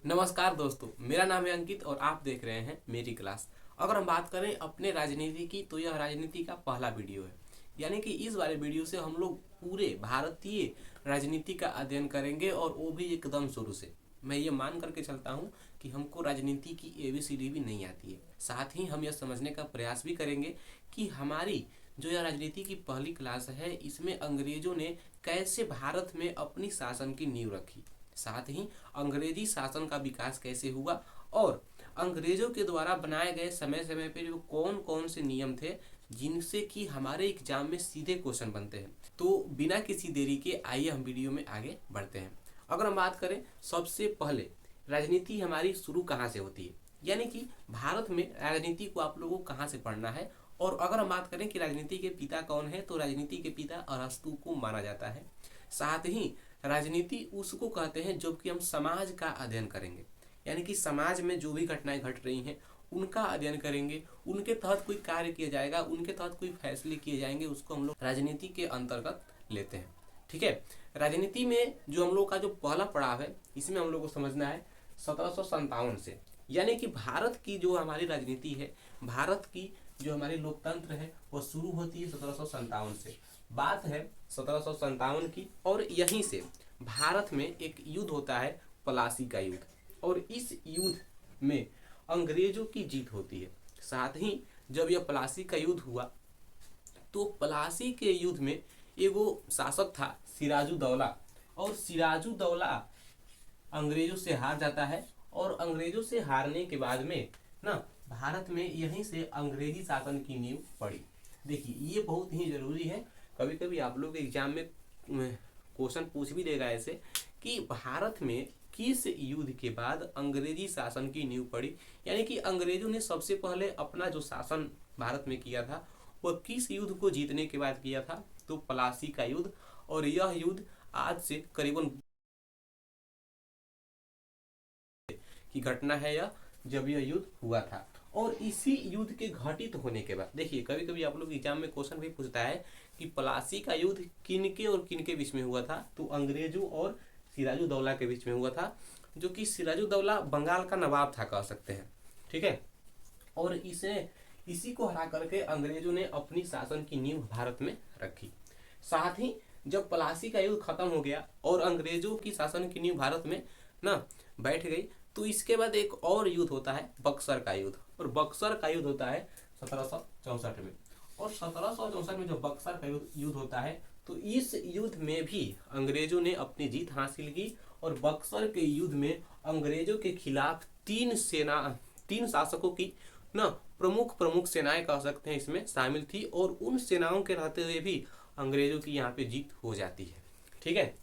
नमस्कार दोस्तों, मेरा नाम है अंकित और आप देख रहे हैं मेरी क्लास। अगर हम बात करें अपने राजनीति की तो यह राजनीति का पहला वीडियो है। यानी कि इस वाले वीडियो से हम लोग पूरे भारतीय राजनीति का अध्ययन करेंगे और वो भी एकदम शुरू से। मैं ये मान करके चलता हूँ कि हमको राजनीति की ABCD भी नहीं आती है। साथ ही हम यह समझने का प्रयास भी करेंगे कि हमारी जो यह राजनीति की पहली क्लास है इसमें अंग्रेजों ने कैसे भारत में अपनी शासन की नींव रखी, साथ ही अंग्रेजी शासन का विकास कैसे हुआ और अंग्रेजों के द्वारा बनाए गए समय समय पे जो कौन कौन से नियम थे जिनसे कि हमारे एग्जाम में सीधे क्वेश्चन बनते हैं। तो बिना किसी देरी के आइए हम वीडियो में आगे बढ़ते हैं। अगर हम बात करें सबसे पहले राजनीति हमारी शुरू कहाँ से होती है, यानी कि भारत में राजनीति को आप लोगों को कहाँ से पढ़ना है। और अगर हम बात करें कि राजनीति के पिता कौन है तो राजनीति के पिता अरस्तु को माना जाता है। साथ ही राजनीति उसको कहते हैं जब कि हम समाज का अध्ययन करेंगे, यानी कि समाज में जो भी घटनाएं घट रही हैं उनका अध्ययन करेंगे, उनके तहत कोई कार्य किया जाएगा, उनके तहत कोई फैसले किए जाएंगे, उसको हम लोग राजनीति के अंतर्गत लेते हैं। ठीक है, राजनीति में जो हम लोग का जो पहला पड़ाव है इसमें हम लोग को समझना है 1757 से, यानी कि भारत की जो हमारी राजनीति है, भारत की जो हमारी लोकतंत्र है वो शुरू होती है 1757 से। बात है 1757 की और यहीं से भारत में एक युद्ध होता है, प्लासी का युद्ध, और इस युद्ध में अंग्रेजों की जीत होती है। साथ ही जब यह प्लासी का युद्ध हुआ तो प्लासी के युद्ध में एगो शासक था सिराजुद्दौला, और सिराजुद्दौला अंग्रेजों से हार जाता है और अंग्रेजों से हारने के बाद में ना भारत में यहीं से अंग्रेजी शासन की नींव पड़ी। देखिए ये बहुत ही जरूरी है, कभी कभी आप लोग एग्जाम में क्वेश्चन पूछ भी देगा ऐसे कि भारत में किस युद्ध के बाद अंग्रेजी शासन की नींव पड़ी, यानी कि अंग्रेजों ने सबसे पहले अपना जो शासन भारत में किया था वह किस युद्ध को जीतने के बाद किया था, तो प्लासी का युद्ध। और यह युद्ध आज से करीबन की घटना है यह, जब यह युद्ध हुआ था। और इसी युद्ध के घटित होने के बाद देखिए कभी कभी आप लोग एग्जाम में क्वेश्चन भी पूछता है कि प्लासी का युद्ध किनके और किनके बीच में हुआ था, तो अंग्रेजों और सिराजुद्दौला के बीच में हुआ था, जो कि सिराजुद्दौला बंगाल का नवाब था कह सकते हैं। ठीक है, और इसी को हरा करके अंग्रेजों ने अपनी शासन की नींव भारत में रखी। साथ ही जब प्लासी का युद्ध खत्म हो गया और अंग्रेजों की शासन की नींव भारत में ना बैठ गई, तो इसके बाद एक और युद्ध होता है बक्सर का युद्ध, और बक्सर का युद्ध होता है 1764 में। और 1764 में जब बक्सर का युद्ध होता है तो इस युद्ध में भी अंग्रेजों ने अपनी जीत हासिल की, और बक्सर के युद्ध में अंग्रेजों के खिलाफ तीन शासकों की ना प्रमुख सेनाएं कह सकते हैं इसमें शामिल थी, और उन सेनाओं के रहते हुए भी अंग्रेजों की यहाँ पे जीत हो जाती है। ठीक है,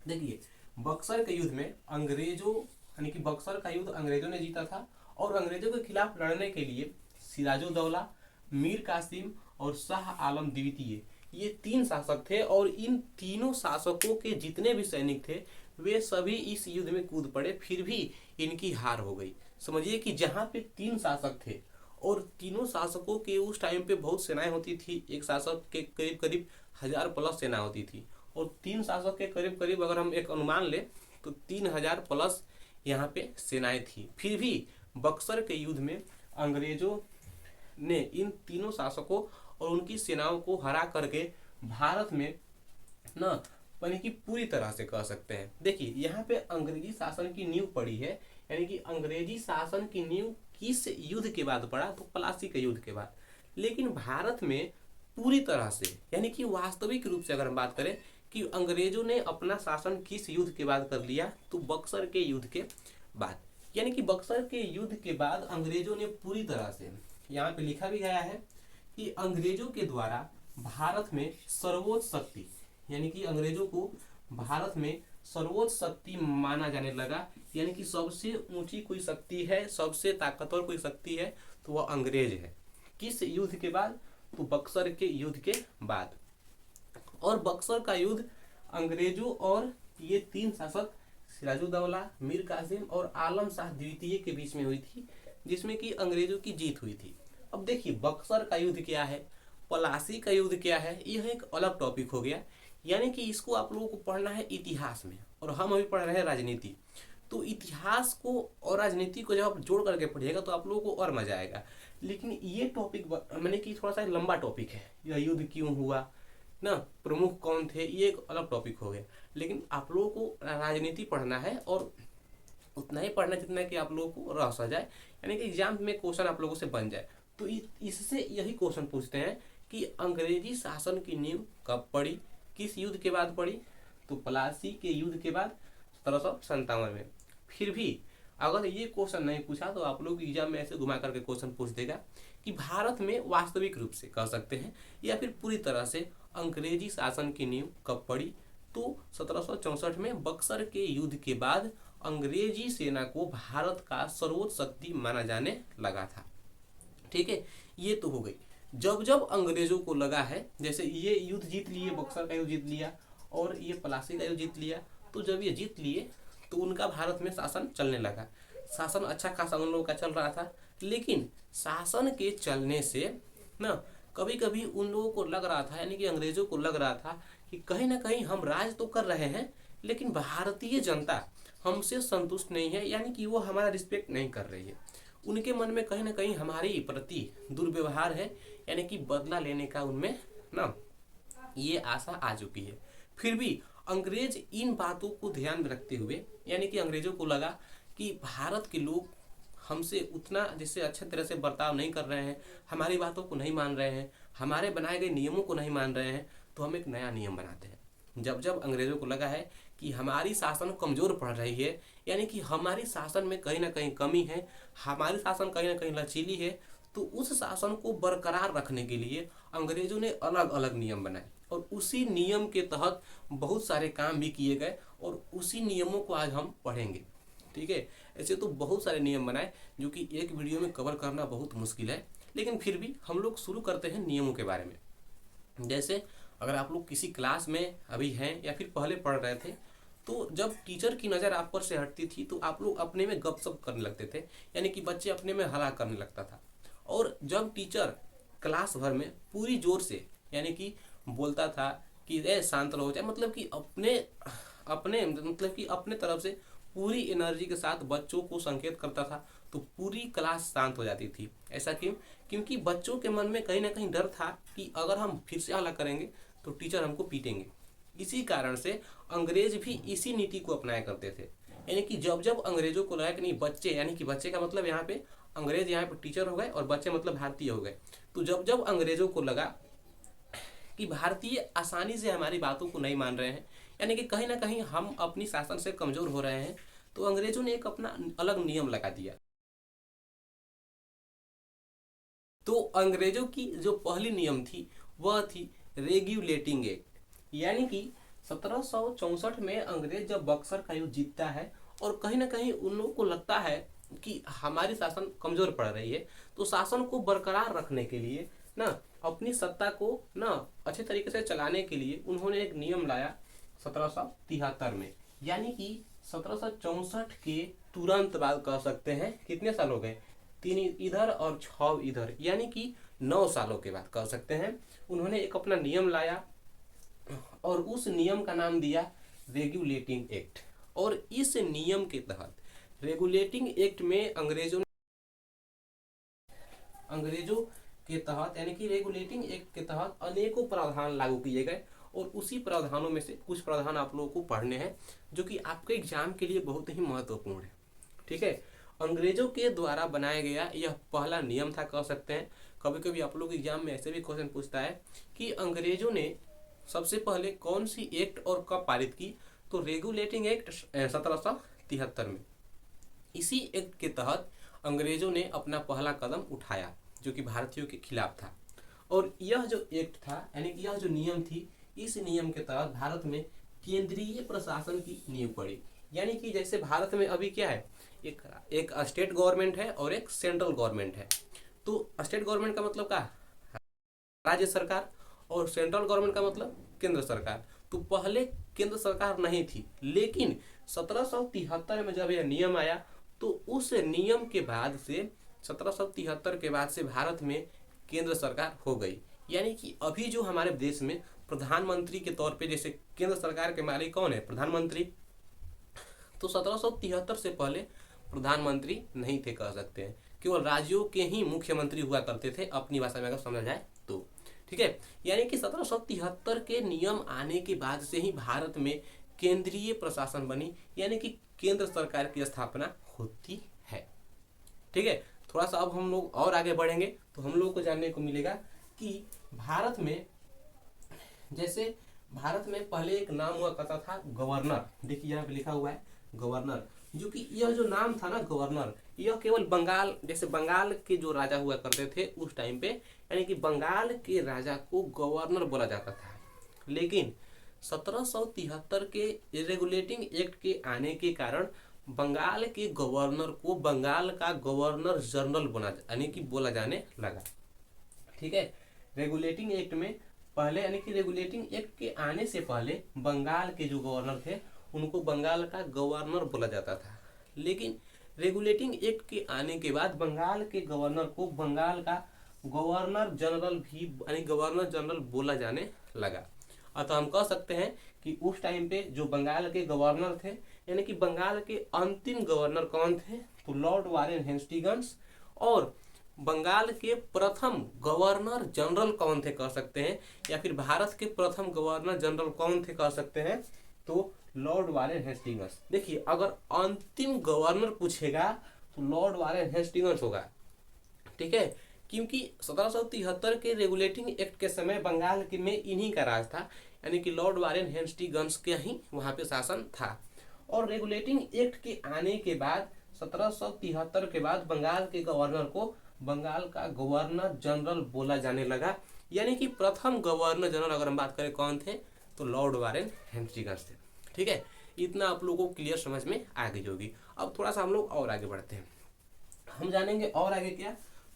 देखिए बक्सर के युद्ध में अंग्रेजों यानी कि बक्सर का युद्ध अंग्रेजों ने जीता था, और अंग्रेजों के खिलाफ लड़ने के लिए सिराजुद्दौला, मीर कासिम और शाह आलम द्वितीय ये तीन शासक थे, और इन तीनों शासकों के जितने भी सैनिक थे वे सभी इस युद्ध में कूद पड़े, फिर भी इनकी हार हो गई। समझिए कि जहाँ पे तीन शासक थे और तीनों शासकों के उस टाइम पे बहुत सेनाएं होती थी, एक शासक के करीब करीब 1000+ सेना होती थी, और तीन शासक के करीब करीब अगर हम एक अनुमान ले तो 3000+ यहाँ पे सेनाएं थी। फिर भी बक्सर के युद्ध में अंग्रेजों ने इन तीनों शासकों और उनकी सेनाओं को हरा करके भारत में ना यानी कि पूरी तरह से कह सकते हैं। देखिए यहाँ पे अंग्रेजी शासन की नींव पड़ी है, यानी कि अंग्रेजी शासन की नींव किस युद्ध के बाद पड़ा, तो प्लासी के युद्ध के बाद। लेकिन भारत में पूरी तरह से यानी कि वास्तविक रूप से अगर हम बात करें कि अंग्रेजों ने अपना शासन किस युद्ध के बाद कर लिया, तो बक्सर के युद्ध के बाद। यानी कि बक्सर के युद्ध के बाद अंग्रेजों ने पूरी तरह से, यहाँ पे लिखा भी गया है कि अंग्रेजों के द्वारा भारत में सर्वोच्च शक्ति, यानी कि अंग्रेजों को भारत में सर्वोच्च शक्ति माना जाने लगा, यानी कि सबसे ऊंची कोई शक्ति है, सबसे ताकतवर कोई शक्ति है तो वह अंग्रेज है। किस युद्ध के बाद, तो बक्सर के युद्ध के बाद। और बक्सर का युद्ध अंग्रेजों और ये तीन शासक सिराजुद्दौला, मीर कासिम और आलम शाह द्वितीय के बीच में हुई थी, जिसमें कि अंग्रेजों की जीत हुई थी। अब देखिए बक्सर का युद्ध क्या है, प्लासी का युद्ध क्या है, यह एक अलग टॉपिक हो गया, यानी कि इसको आप लोगों को पढ़ना है इतिहास में, और हम अभी पढ़ रहे हैं राजनीति। तो इतिहास को और राजनीति को जब आप जोड़ करके पढ़िएगा तो आप लोगों को और मजा आएगा। लेकिन ये टॉपिक मैंने कि थोड़ा सा लंबा टॉपिक है, यह युद्ध क्यों हुआ ना, प्रमुख कौन थे, ये एक अलग टॉपिक हो गया। लेकिन आप लोगों को राजनीति पढ़ना है और उतना ही पढ़ना जितना कि आप लोगों को रह सा जाए, यानी कि एग्जाम में क्वेश्चन आप लोगों से बन जाए। तो इससे यही क्वेश्चन पूछते हैं कि अंग्रेजी शासन की नींव कब पड़ी, किस युद्ध के बाद पड़ी, तो प्लासी के युद्ध के बाद 1757 में। फिर भी अगर ये क्वेश्चन नहीं पूछा तो आप लोग एग्जाम में ऐसे घुमा करके क्वेश्चन पूछ देगा कि भारत में वास्तविक रूप से कह सकते हैं या फिर पूरी तरह से अंग्रेजी शासन की नींव कब पड़ी, तो 1764 में बक्सर के युद्ध के बाद अंग्रेजी सेना को भारत का सर्वोच्च शक्ति माना जाने लगा था। ठीक है, ये तो हो गई। जब जब अंग्रेजों को लगा है, जैसे ये युद्ध जीत लिए, बक्सर का युद्ध जीत लिया और ये प्लासी का युद्ध जीत लिया, तो जब ये जीत लिए तो उनका भारत में शासन चलने लगा। शासन अच्छा खासा उन लोगों का चल रहा था, लेकिन शासन के चलने से ना कभी कभी उन लोगों को लग रहा था, यानी कि अंग्रेजों को लग रहा था कि कहीं ना कहीं हम राज तो कर रहे हैं लेकिन भारतीय जनता हमसे संतुष्ट नहीं है, यानी कि वो हमारा रिस्पेक्ट नहीं कर रही है। उनके मन में कहीं ना कहीं हमारी प्रति दुर्व्यवहार है, यानी कि बदला लेने का उनमें ना ये आशा आ चुकी है। फिर भी अंग्रेज इन बातों को ध्यान में रखते हुए, यानी कि अंग्रेजों को लगा कि भारत के लोग हमसे उतना जैसे अच्छे तरह से बर्ताव नहीं कर रहे हैं, हमारी बातों को नहीं मान रहे हैं, हमारे बनाए गए नियमों को नहीं मान रहे हैं, तो हम एक नया नियम बनाते हैं। जब जब अंग्रेजों को लगा है कि हमारी शासन कमजोर पड़ रही है, यानी कि हमारी शासन में कहीं ना कहीं कमी है, हमारी शासन कहीं ना कहीं लचीली है, तो उस शासन को बरकरार रखने के लिए अंग्रेजों ने अलग अलग नियम बनाए और उसी नियम के तहत बहुत सारे काम भी किए गए और उसी नियमों को आज हम पढ़ेंगे। ठीक है, ऐसे तो बहुत सारे नियम बनाए जो कि एक वीडियो में कवर करना बहुत मुश्किल है, लेकिन फिर भी हम लोग शुरू करते हैं नियमों के बारे में। जैसे अगर आप लोग किसी क्लास में अभी हैं या फिर पहले पढ़ रहे थे, तो जब टीचर की नज़र आप पर से हटती थी तो आप लोग अपने में गपशप करने लगते थे, यानी कि बच्चे अपने में हला करने लगता था। और जब टीचर क्लास भर में पूरी जोर से यानी कि बोलता था कि ए शांत रहो जाए, मतलब कि अपने अपने मतलब कि अपने तरफ से पूरी एनर्जी के साथ बच्चों को संकेत करता था, तो पूरी क्लास शांत हो जाती थी। ऐसा क्यों? क्योंकि बच्चों के मन में कहीं ना कहीं डर था कि अगर हम फिर से हल्ला करेंगे तो टीचर हमको पीटेंगे। इसी कारण से अंग्रेज भी इसी नीति को अपनाया करते थे, यानी कि जब जब अंग्रेजों को लगा कि नहीं बच्चे, यानी कि बच्चे का मतलब यहाँ पे अंग्रेज यहाँ पे टीचर हो गए और बच्चे मतलब भारतीय हो गए, तो जब जब अंग्रेजों को लगा कि भारतीय आसानी से हमारी बातों को नहीं मान रहे हैं, यानी कि कहीं ना कहीं हम अपनी शासन से कमजोर हो रहे हैं, तो अंग्रेजों ने एक अपना अलग नियम लगा दिया। तो अंग्रेजों की जो पहली नियम थी वह थी रेगुलेटिंग एक्ट, यानी कि 1764 में अंग्रेज जब बक्सर का युद्ध जीतता है और कहीं ना कहीं उन लोगों को लगता है कि हमारी शासन कमजोर पड़ रही है, तो शासन को बरकरार रखने के लिए ना अपनी सत्ता को ना अच्छे तरीके से चलाने के लिए उन्होंने एक नियम लाया 1773 में, यानी कि 1764 के तुरंत बाद कह सकते हैं कितने साल हो गए, 3 इधर और 6 इधर, यानी कि 9 सालों के बाद कह सकते हैं उन्होंने एक अपना नियम लाया और उस नियम का नाम दिया रेगुलेटिंग एक्ट। और इस नियम के तहत रेगुलेटिंग एक्ट में अंग्रेजों के तहत यानी कि रेगुलेटिंग एक्ट के तहत अनेकों प्रावधान लागू किए गए और उसी प्रावधानों में से कुछ प्रावधान आप लोगों को पढ़ने हैं जो कि आपके एग्जाम के लिए बहुत ही महत्वपूर्ण है। ठीक है, अंग्रेजों के द्वारा बनाया गया यह पहला नियम था कह सकते हैं। कभी कभी आप लोग एग्जाम में ऐसे भी क्वेश्चन पूछता है कि अंग्रेजों ने सबसे पहले कौन सी एक्ट और कब पारित की, तो रेगुलेटिंग एक्ट 1773 में। इसी एक्ट के तहत अंग्रेजों ने अपना पहला कदम उठाया जो कि भारतीयों के खिलाफ था। और यह जो एक्ट था यानी कि यह जो नियम थी, इस नियम के तहत भारत में केंद्रीय प्रशासन की नींव पड़ी। यानी कि जैसे भारत में अभी क्या है, एक स्टेट गवर्नमेंट है और एक सेंट्रल गवर्नमेंट है। तो स्टेट गवर्नमेंट का मतलब क्या, राज्य सरकार, और सेंट्रल गवर्नमेंट का मतलब केंद्र सरकार। तो पहले केंद्र सरकार नहीं थी, लेकिन 1773 में जब यह नियम आया तो उस नियम के बाद से 1773 के बाद से भारत में केंद्र सरकार हो गई। यानी कि अभी जो हमारे देश में प्रधानमंत्री के तौर पे, जैसे केंद्र सरकार के मालिक कौन है, प्रधानमंत्री, तो 1773 से पहले प्रधानमंत्री नहीं थे कह सकते हैं, केवल राज्यों के ही मुख्यमंत्री हुआ करते थे, अपनी भाषा में अगर समझा जाए तो। ठीक है, यानी कि 1773 के नियम आने के बाद से ही भारत में केंद्रीय प्रशासन बनी, यानी कि केंद्र सरकार की स्थापना होती है। ठीक है, थोड़ा सा अब हम लोग और आगे बढ़ेंगे तो हम लोग को जानने को मिलेगा कि भारत में, जैसे भारत में पहले एक नाम हुआ करता था गवर्नर। देखिए यहाँ पे लिखा हुआ है गवर्नर, जो कि यह जो नाम था ना गवर्नर, यह केवल बंगाल, जैसे बंगाल के जो राजा हुआ करते थे उस टाइम पे, यानी कि बंगाल के राजा को गवर्नर बोला जाता था। लेकिन 1773 के रेगुलेटिंग एक्ट के आने के कारण बंगाल के गवर्नर को बंगाल का गवर्नर जनरल बना, यानी कि बोला जाने लगा। ठीक है, रेगुलेटिंग एक्ट में पहले, यानी कि रेगुलेटिंग एक्ट के आने से पहले बंगाल के जो गवर्नर थे उनको बंगाल का गवर्नर बोला जाता था। लेकिन रेगुलेटिंग एक्ट के आने के बाद बंगाल के गवर्नर को बंगाल का गवर्नर जनरल भी, यानी गवर्नर जनरल बोला जाने लगा। अतः हम कह सकते हैं कि उस टाइम पे जो बंगाल के गवर्नर थे, यानी कि बंगाल के अंतिम गवर्नर कौन थे, तो लॉर्ड वारेन हेस्टिंग्स। और बंगाल के प्रथम गवर्नर जनरल कौन थे कह सकते हैं, या फिर भारत के प्रथम गवर्नर जनरल कौन थे कह सकते हैं, तो लॉर्ड वारेन हेस्टिंग्स। देखिए अगर अंतिम गवर्नर पूछेगा तो लॉर्ड वारेन हेस्टिंग्स होगा। ठीक है, क्योंकि 1773 के रेगुलेटिंग एक्ट के समय बंगाल के में इन्हीं का राज था, यानी कि लॉर्ड वारेन हेस्टिंग्स के ही वहां पे शासन था। और रेगुलेटिंग एक्ट के आने के बाद 1773 के बाद बंगाल के गवर्नर को बंगाल का गवर्नर जनरल बोला जाने लगा, यानी कि प्रथम गवर्नर जनरल अगर हम बात करें कौन थे, तो लॉर्ड वारेन हेस्टिंग्स थे। ठीक है, इतना आप लोगों को क्लियर समझ में आ गई होगी। अब थोड़ा सा हम लोग और आगे बढ़ते हैं, हम जानेंगे और आगे क्या।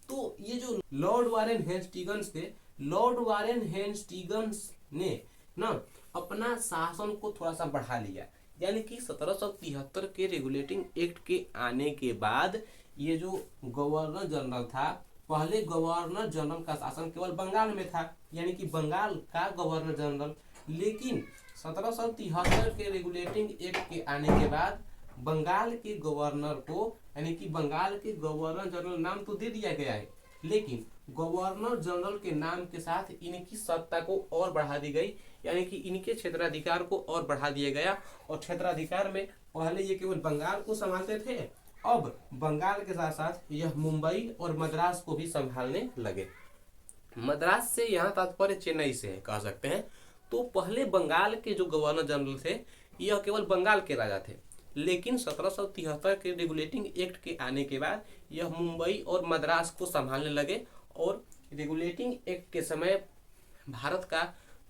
तो ये जो लॉर्ड वारेन हेस्टिंग्स थे, लॉर्ड वारेन हेस्टिंग्स ने ना अपना शासन को थोड़ा सा बढ़ा लिया, यानी कि 1773 के रेगुलेटिंग एक्ट के आने के बाद ये जो गवर्नर जनरल था, पहले गवर्नर जनरल का शासन केवल बंगाल में था, यानी कि बंगाल का गवर्नर जनरल। लेकिन 1773 के रेगुलेटिंग एक्ट के आने के बाद बंगाल के गवर्नर को, यानी कि बंगाल के गवर्नर जनरल नाम तो दे दिया गया है, लेकिन गवर्नर जनरल के नाम के साथ इनकी सत्ता को और बढ़ा दी गई, यानी कि इनके क्षेत्राधिकार को और बढ़ा दिया गया। और क्षेत्राधिकार में पहले ये केवल बंगाल को संभालते थे, अब बंगाल के साथ साथ यह मुंबई और मद्रास को भी संभालने लगे। मद्रास से यहाँ तात्पर्य चेन्नई से है कह सकते हैं। तो पहले बंगाल के जो गवर्नर जनरल थे यह केवल बंगाल के राजा थे, लेकिन 1773 के रेगुलेटिंग एक्ट के आने के बाद यह मुंबई और मद्रास को संभालने लगे। और रेगुलेटिंग एक्ट के समय भारत का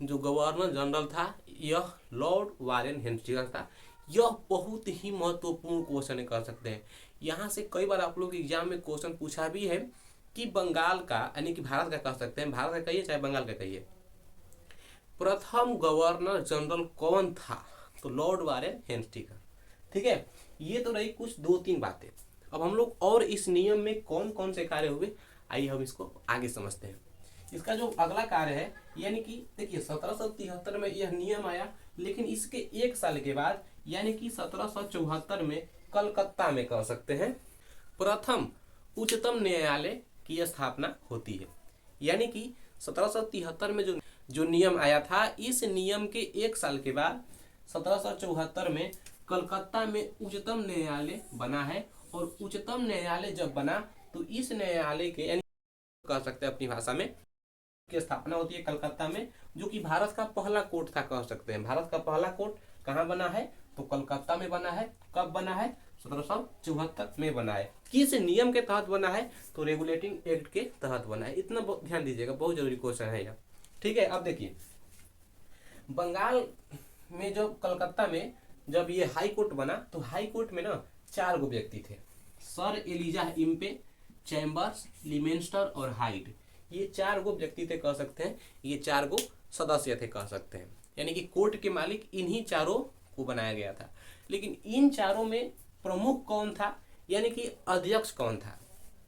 जो गवर्नर जनरल था यह लॉर्ड वारेन हेस्टिंग्स था। यह बहुत ही महत्वपूर्ण क्वेश्चन कर सकते हैं, यहाँ से कई बार आप लोग एग्जाम में क्वेश्चन पूछा भी है कि बंगाल का, यानी कि भारत का कह सकते हैं, भारत का कहिए चाहे बंगाल का कहिए, प्रथम गवर्नर जनरल कौन था, तो लॉर्ड वारेन हेस्टिंग्स। ठीक है, ये तो रही कुछ 2-3 बातें। अब हम लोग और इस नियम में कौन कौन से कार्य हुए, आइए हम इसको आगे समझते हैं। इसका जो अगला कार्य है, यानी कि देखिए 1773 में यह नियम आया, लेकिन इसके 1 साल के बाद यानी कि 1774 में कलकत्ता में कह सकते हैं प्रथम उच्चतम न्यायालय की स्थापना होती है। यानी कि 1773 में जो नियम आया था, इस नियम के 1 साल के बाद 1774 में कलकत्ता में उच्चतम न्यायालय बना है। और उच्चतम न्यायालय जब बना तो इस न्यायालय के, यानी कह सकते हैं अपनी भाषा में, की स्थापना होती है कलकत्ता में, जो कि भारत का पहला कोर्ट था कह सकते हैं। भारत का पहला कोर्ट कहाँ बना है, तो कलकत्ता में बना है। कब बना है, 1774 में बना है। किस नियम के तहत बना है, तो रेगुलेटिंग एक्ट के तहत बना है। इतना ध्यान दीजिएगा, बहुत जरूरी क्वेश्चन है यह। ठीक है, अब देखिए बंगाल में जब कलकत्ता में जब ये हाई कोर्ट बना, तो हाई कोर्ट में ना 4 गो व्यक्ति थे, सर एलिजा इम्पे, चैम्बर्स, लिमेंस्टर और हाइड। ये 4 गो व्यक्ति थे कह सकते हैं, ये 4 गो सदस्य थे कह सकते हैं, यानी कि कोर्ट के मालिक इन्हीं चारों को बनाया गया था। लेकिन इन चारों में प्रमुख कौन था, यानी कि अध्यक्ष कौन था,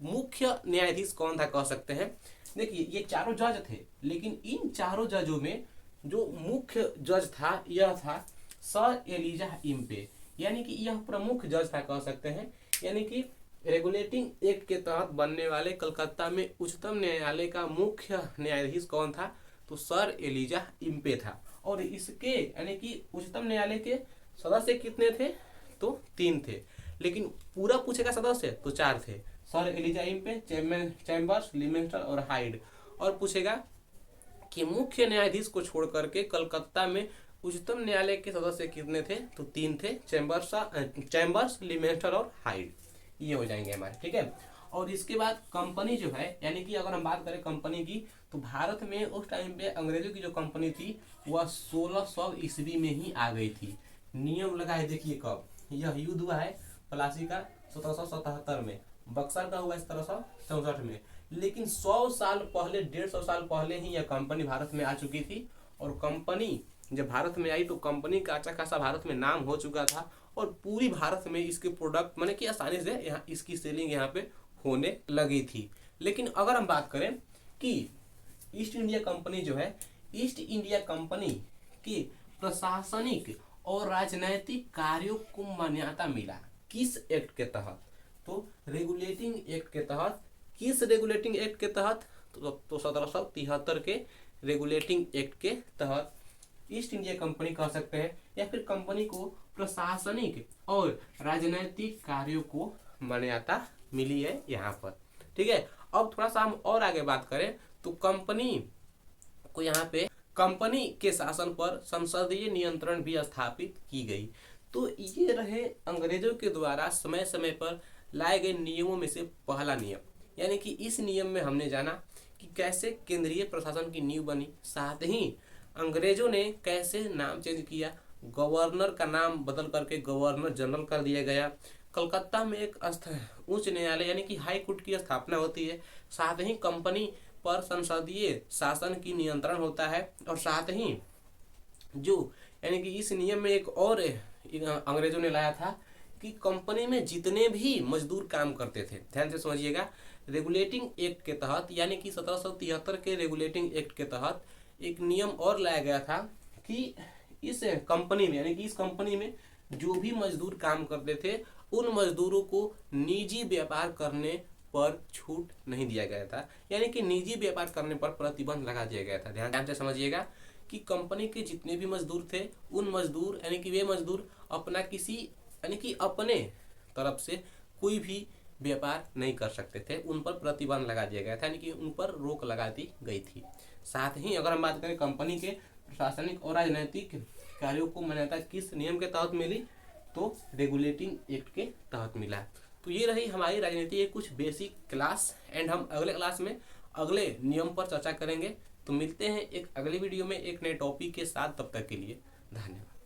मुख्य न्यायाधीश कौन था कह सकते हैं। देखिए ये चारों जज थे, लेकिन इन चारों जजों में जो मुख्य जज था यह था सर एलिजा इम्पे। यानी कि यह प्रमुख जज था कह सकते हैं। यानी कि रेगुलेटिंग एक्ट के तहत बनने वाले कलकत्ता में उच्चतम न्यायालय का मुख्य न्यायाधीश कौन था? तो सर एलिजा इम्पे था। और इसके यानी कि उच्चतम न्यायालय के सदस्य कितने थे? तो 3 थे, लेकिन पूरा पूछेगा सदस्य तो 4 थे, सर एलिजा इम्पे, चैम्बर्स, लिमेंस्टर और हाइड। और पूछेगा कि मुख्य न्यायाधीश को छोड़ करके कलकत्ता में उच्चतम न्यायालय के सदस्य कितने थे? तो 3 थे, चैम्बर्स, लिमेंस्टर और हाइड। ये हो जाएंगे हमारे, ठीक है। और इसके बाद कंपनी जो है, यानी कि अगर हम बात करें कंपनी की, तो भारत में उस टाइम पे अंग्रेजों की जो कंपनी थी वह 1600 ईस्वी में ही आ गई थी। नियम लगा है, देखिए कब यह युद्ध हुआ है प्लासी का 1777 में, बक्सर का हुआ 1764 में, लेकिन 100 साल पहले, 150 साल पहले ही यह कंपनी भारत में आ चुकी थी। और कंपनी जब भारत में आई तो कंपनी का अच्छा खासा भारत में नाम हो चुका था, और पूरी भारत में इसके प्रोडक्ट माने कि आसानी से यहाँ इसकी सेलिंग यहाँ पे होने लगी थी। लेकिन अगर हम बात करें कि ईस्ट इंडिया कंपनी जो है, ईस्ट इंडिया कंपनी के प्रशासनिक और राजनैतिक कार्यों को मान्यता मिला किस एक्ट के तहत? तो रेगुलेटिंग एक्ट के तहत। किस रेगुलेटिंग एक्ट के तहत? तो 1773 के रेगुलेटिंग एक्ट के तहत ईस्ट इंडिया कंपनी कह सकते हैं, या फिर कंपनी को प्रशासनिक और राजनैतिक कार्यों को मान्यता मिली है यहाँ पर, ठीक है। अब थोड़ा सा हम और आगे बात करें तो कंपनी को यहाँ पे कंपनी के शासन पर संसदीय नियंत्रण भी स्थापित की गई। तो ये रहे अंग्रेजों के द्वारा समय समय पर लाए गए नियमों में से पहला नियम। यानी कि इस नियम में हमने जाना कि कैसे केंद्रीय प्रशासन की नींव बनी, साथ ही अंग्रेजों ने कैसे नाम चेंज किया, गवर्नर का नाम बदल करके गवर्नर जनरल कर दिया गया, कलकत्ता में एक उच्च न्यायालय यानी कि हाई कोर्ट की स्थापना होती है, साथ ही कंपनी पर संसदीय शासन की नियंत्रण होता है, और साथ ही जो यानी कि इस नियम में एक और अंग्रेजों ने लाया था कि कंपनी में जितने भी मजदूर काम करते थे, ध्यान से समझिएगा, रेगुलेटिंग एक्ट के तहत यानी कि 1773 के रेगुलेटिंग एक्ट के तहत एक नियम और लाया गया था कि इस कंपनी में यानी कि इस कंपनी में जो भी मजदूर काम करते थे उन मजदूरों को निजी व्यापार करने पर छूट नहीं दिया गया था, यानी कि निजी व्यापार करने पर प्रतिबंध लगा दिया गया था। ध्यान से समझिएगा कि कंपनी के जितने भी मजदूर थे उन मजदूर यानी कि वे मजदूर अपना किसी यानी कि अपने तरफ से कोई भी व्यापार नहीं कर सकते थे, उन पर प्रतिबंध लगा दिया गया था, यानी कि उन पर रोक लगा दी गई थी। साथ ही अगर हम बात करें कंपनी के प्रशासनिक और राजनैतिक कार्यों को मान्यता किस नियम के तहत मिली? तो रेगुलेटिंग एक्ट के तहत मिला। तो ये रही हमारी राजनीति के कुछ बेसिक क्लास, एंड हम अगले क्लास में अगले नियम पर चर्चा करेंगे। तो मिलते हैं एक अगले वीडियो में एक नए टॉपिक के साथ, तब तक के लिए धन्यवाद।